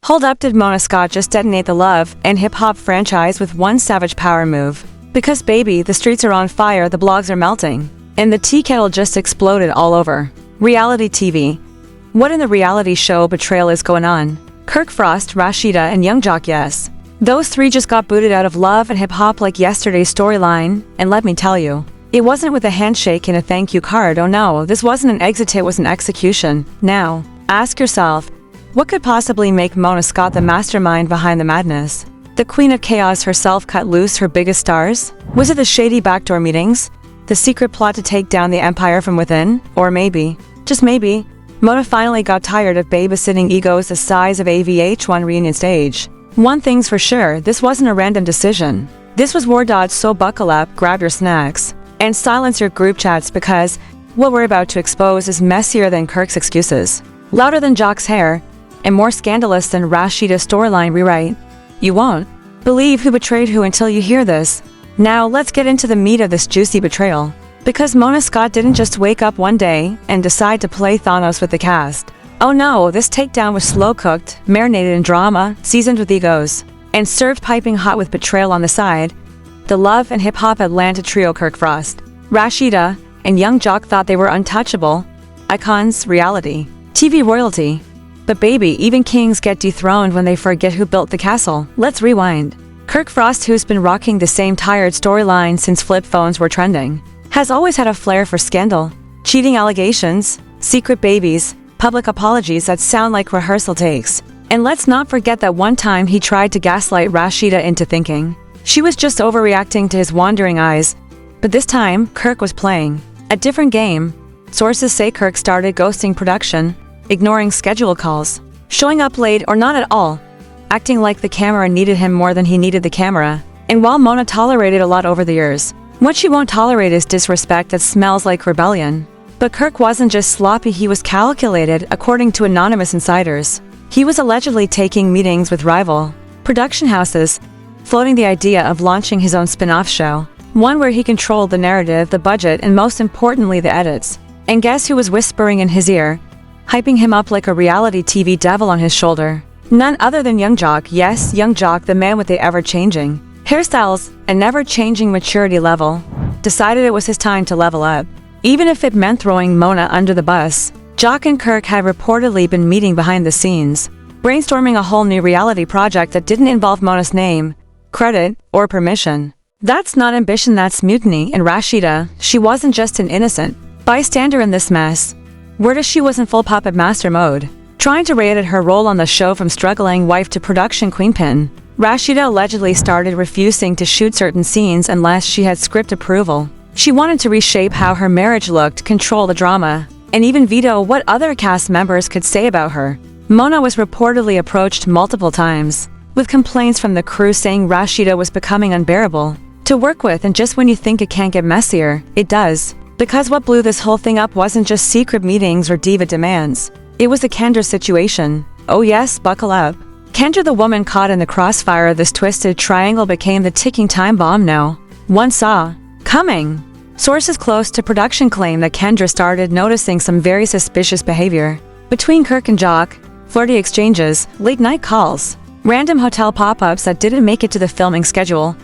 Hold up, did Mona Scott just detonate the love and hip-hop franchise with one savage power move? Because baby, the streets are on fire, the blogs are melting, and the tea kettle just exploded all over. Reality TV. What in the reality show Betrayal is going on? Kirk Frost, Rasheeda, and Young Jock, yes. Those three just got booted out of love and hip-hop like yesterday's storyline, and let me tell you, it wasn't with a handshake and a thank you card. Oh no, this wasn't an exit, it was an execution. Now, ask yourself, what could possibly make Mona Scott the mastermind behind the madness? The queen of chaos herself cut loose her biggest stars? Was it the shady backdoor meetings? The secret plot to take down the empire from within? Or maybe, just maybe, Mona finally got tired of babysitting egos the size of a VH1 reunion stage. One thing's for sure, this wasn't a random decision. This was war dodge, so buckle up, grab your snacks, and silence your group chats because what we're about to expose is messier than Kirk's excuses, louder than Jock's hair, and more scandalous than Rasheeda's storyline rewrite. You won't believe who betrayed who until you hear this. Now let's get into the meat of this juicy betrayal. Because Mona Scott didn't just wake up one day and decide to play Thanos with the cast. Oh no, this takedown was slow-cooked, marinated in drama, seasoned with egos, and served piping hot with betrayal on the side. The love and hip-hop Atlanta trio Kirk Frost, Rasheeda, and Young Jock thought they were untouchable. Icons, reality, TV royalty. But baby, even kings get dethroned when they forget who built the castle. Let's rewind. Kirk Frost, who's been rocking the same tired storyline since flip phones were trending, has always had a flair for scandal, cheating allegations, secret babies, public apologies that sound like rehearsal takes. And let's not forget that one time he tried to gaslight Rasheeda into thinking she was just overreacting to his wandering eyes. But this time, Kirk was playing a different game. Sources say Kirk started ghosting production, ignoring schedule calls, showing up late or not at all, acting like the camera needed him more than he needed the camera. And while Mona tolerated a lot over the years, what she won't tolerate is disrespect that smells like rebellion. But Kirk wasn't just sloppy, he was calculated, according to anonymous insiders. He was allegedly taking meetings with rival production houses, floating the idea of launching his own spin-off show, one where he controlled the narrative, the budget, and most importantly the edits. And guess who was whispering in his ear, hyping him up like a reality TV devil on his shoulder? None other than Young Jock. Yes, Young Jock, the man with the ever-changing hairstyles and never-changing maturity level, decided it was his time to level up. Even if it meant throwing Mona under the bus, Jock and Kirk had reportedly been meeting behind the scenes, brainstorming a whole new reality project that didn't involve Mona's name, credit, or permission. That's not ambition, that's mutiny. And Rasheeda, she wasn't just an innocent bystander in this mess. Word is she was in full puppet master mode, trying to re-edit her role on the show from struggling wife to production queenpin. Rasheeda allegedly started refusing to shoot certain scenes unless she had script approval. She wanted to reshape how her marriage looked, control the drama, and even veto what other cast members could say about her. Mona was reportedly approached multiple times, with complaints from the crew saying Rasheeda was becoming unbearable to work with, and just when you think it can't get messier, it does. Because what blew this whole thing up wasn't just secret meetings or diva demands. It was a Kendra situation. Oh yes, buckle up. Kendra, the woman caught in the crossfire of this twisted triangle, became the ticking time bomb no one saw coming. Sources close to production claim that Kendra started noticing some very suspicious behavior between Kirk and Jock, flirty exchanges, late-night calls, random hotel pop-ups that didn't make it to the filming schedule.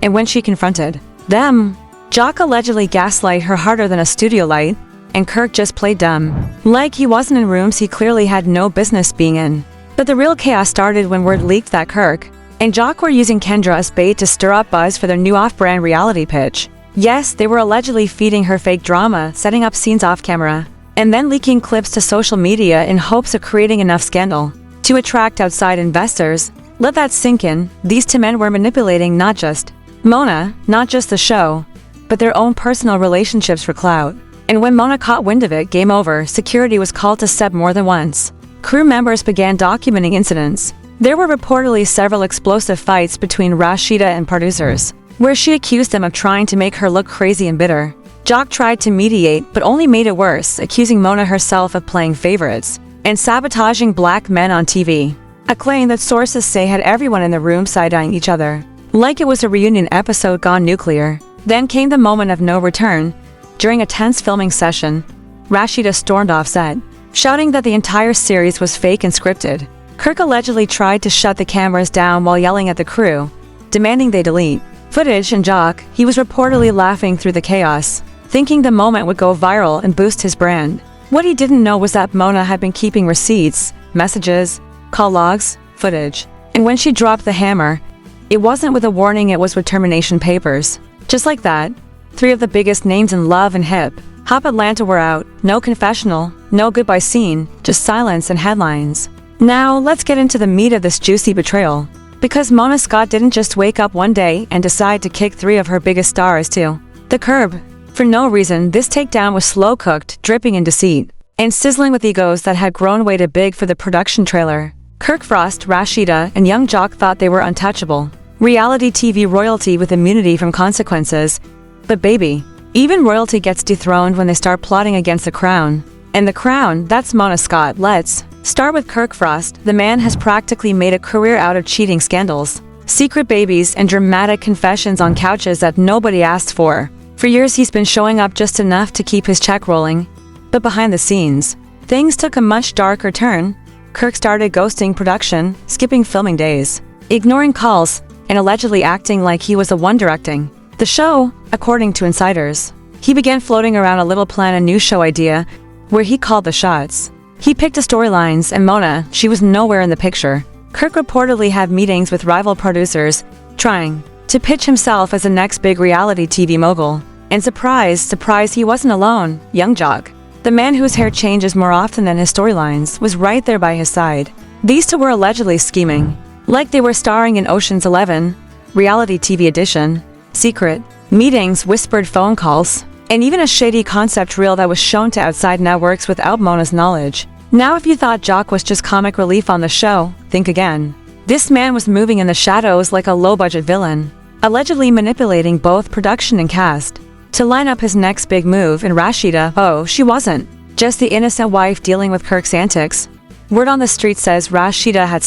And when she confronted them, Jock allegedly gaslight her harder than a studio light, and Kirk just played dumb, like he wasn't in rooms he clearly had no business being in. But the real chaos started when word leaked that Kirk and Jock were using Kendra as bait to stir up buzz for their new off-brand reality pitch. Yes, they were allegedly feeding her fake drama, setting up scenes off-camera, and then leaking clips to social media in hopes of creating enough scandal to attract outside investors. Let that sink in. These two men were manipulating not just Mona, not just the show, but their own personal relationships for clout. And when Mona caught wind of it, game over. Security was called to step more than once. Crew members began documenting incidents. There were reportedly several explosive fights between Rasheeda and producers, where she accused them of trying to make her look crazy and bitter. Jock tried to mediate, but only made it worse, accusing Mona herself of playing favorites and sabotaging black men on TV. A claim that sources say had everyone in the room side-eyeing each other, like it was a reunion episode gone nuclear. Then came the moment of no return. During a tense filming session, Rasheeda stormed off set, shouting that the entire series was fake and scripted. Kirk allegedly tried to shut the cameras down while yelling at the crew, demanding they delete footage, and Jock, he was reportedly laughing through the chaos, thinking the moment would go viral and boost his brand. What he didn't know was that Mona had been keeping receipts, messages, call logs, footage. And when she dropped the hammer, it wasn't with a warning, it was with termination papers. Just like that, 3 of the biggest names in love and hip-hop Atlanta were out. No confessional, no goodbye scene, just silence and headlines. Now, let's get into the meat of this juicy betrayal. Because Mona Scott didn't just wake up one day and decide to kick 3 of her biggest stars to the curb. For no reason, this takedown was slow-cooked, dripping in deceit, and sizzling with egos that had grown way too big for the production trailer. Kirk Frost, Rasheeda, and young Jock thought they were untouchable. Reality TV royalty with immunity from consequences. But baby, even royalty gets dethroned when they start plotting against the crown. And the crown, that's Mona Scott. Let's start with Kirk Frost. The man has practically made a career out of cheating scandals, secret babies, and dramatic confessions on couches that nobody asked for. For years he's been showing up just enough to keep his check rolling. But behind the scenes, things took a much darker turn. Kirk started ghosting production, skipping filming days, ignoring calls, and allegedly acting like he was the one directing the show, according to insiders. He began floating around a little plan, a new show idea, where he called the shots. He picked the storylines, and Mona, she was nowhere in the picture. Kirk reportedly had meetings with rival producers, trying to pitch himself as the next big reality TV mogul. And surprise, surprise, he wasn't alone. Young Jock, the man whose hair changes more often than his storylines, was right there by his side. These 2 were allegedly scheming, like they were starring in Ocean's 11, reality TV edition, secret meetings, whispered phone calls, and even a shady concept reel that was shown to outside networks without Mona's knowledge. Now if you thought Jock was just comic relief on the show, think again. This man was moving in the shadows like a low-budget villain, allegedly manipulating both production and cast to line up his next big move. And Rasheeda, oh, she wasn't just the innocent wife dealing with Kirk's antics. Word on the street says Rasheeda had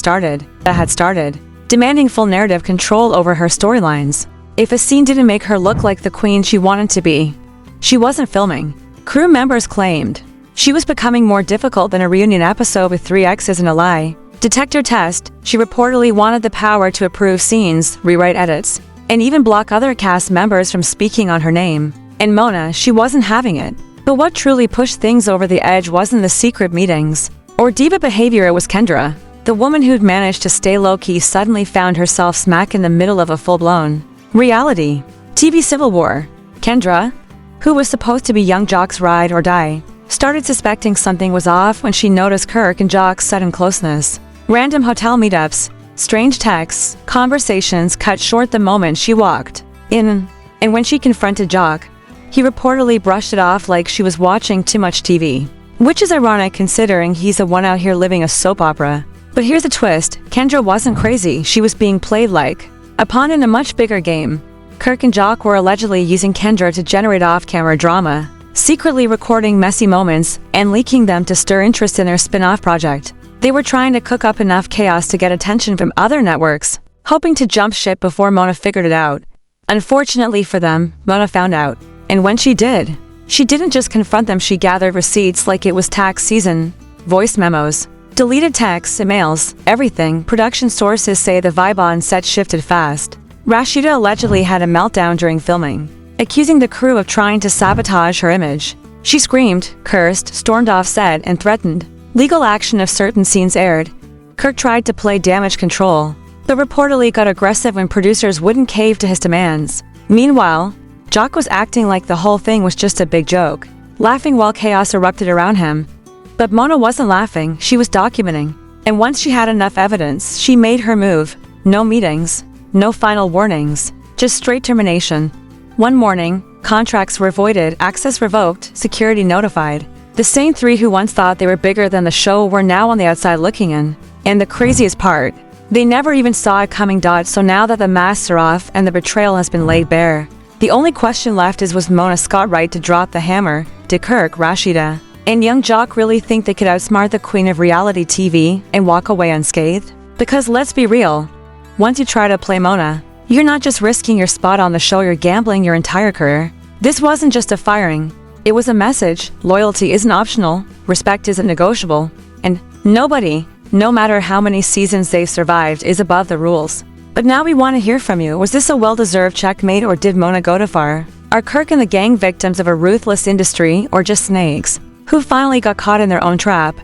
started demanding full narrative control over her storylines. If a scene didn't make her look like the queen she wanted to be, she wasn't filming. Crew members claimed she was becoming more difficult than a reunion episode with 3 exes and a lie detector test. She reportedly wanted the power to approve scenes, rewrite edits, and even block other cast members from speaking on her name. And Mona, she wasn't having it. But what truly pushed things over the edge wasn't the secret meetings or diva behavior, it was Kendra. The woman who'd managed to stay low-key suddenly found herself smack in the middle of a full-blown reality TV civil war. Kendra, who was supposed to be young Jock's ride or die, started suspecting something was off when she noticed Kirk and Jock's sudden closeness. Random hotel meetups, strange texts, conversations cut short the moment she walked in, and when she confronted Jock, he reportedly brushed it off like she was watching too much TV. Which is ironic considering he's the one out here living a soap opera. But here's the twist, Kendra wasn't crazy, she was being played like a pawn in a much bigger game. Kirk and Jock were allegedly using Kendra to generate off-camera drama, secretly recording messy moments and leaking them to stir interest in their spin-off project. They were trying to cook up enough chaos to get attention from other networks, hoping to jump ship before Mona figured it out. Unfortunately for them, Mona found out. And when she did, she didn't just confront them, she gathered receipts like it was tax season, voice memos, deleted texts, emails, everything. Production sources say the vibe on set shifted fast. Rasheeda allegedly had a meltdown during filming, accusing the crew of trying to sabotage her image. She screamed, cursed, stormed off set, and threatened legal action if certain scenes aired. Kirk tried to play damage control, but reportedly got aggressive when producers wouldn't cave to his demands. Meanwhile, Jock was acting like the whole thing was just a big joke, laughing while chaos erupted around him. But Mona wasn't laughing, she was documenting. And once she had enough evidence, she made her move. No meetings, no final warnings, just straight termination. One morning, contracts were voided, access revoked, security notified. The same 3 who once thought they were bigger than the show were now on the outside looking in. And the craziest part, they never even saw it coming. So now that the masks are off and the betrayal has been laid bare, the only question left is, was Mona Scott right to drop the hammer? Did Kirk, Rasheeda, and young Jock really think they could outsmart the queen of reality TV and walk away unscathed? Because let's be real, once you try to play Mona, you're not just risking your spot on the show, you're gambling your entire career. This wasn't just a firing, it was a message. Loyalty isn't optional, respect isn't negotiable, and nobody, no matter how many seasons they've survived, is above the rules. But now we want to hear from you. Was this a well-deserved checkmate, or did Mona go too far? Are Kirk and the gang victims of a ruthless industry, or just snakes who finally got caught in their own trap?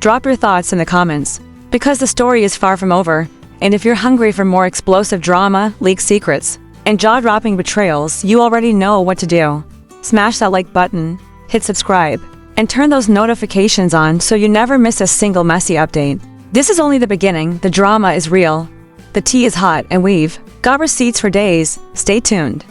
Drop your thoughts in the comments, because the story is far from over, and if you're hungry for more explosive drama, leaked secrets, and jaw-dropping betrayals, you already know what to do. Smash that like button, hit subscribe, and turn those notifications on so you never miss a single messy update. This is only the beginning. The drama is real, the tea is hot, and we've got receipts for days. Stay tuned.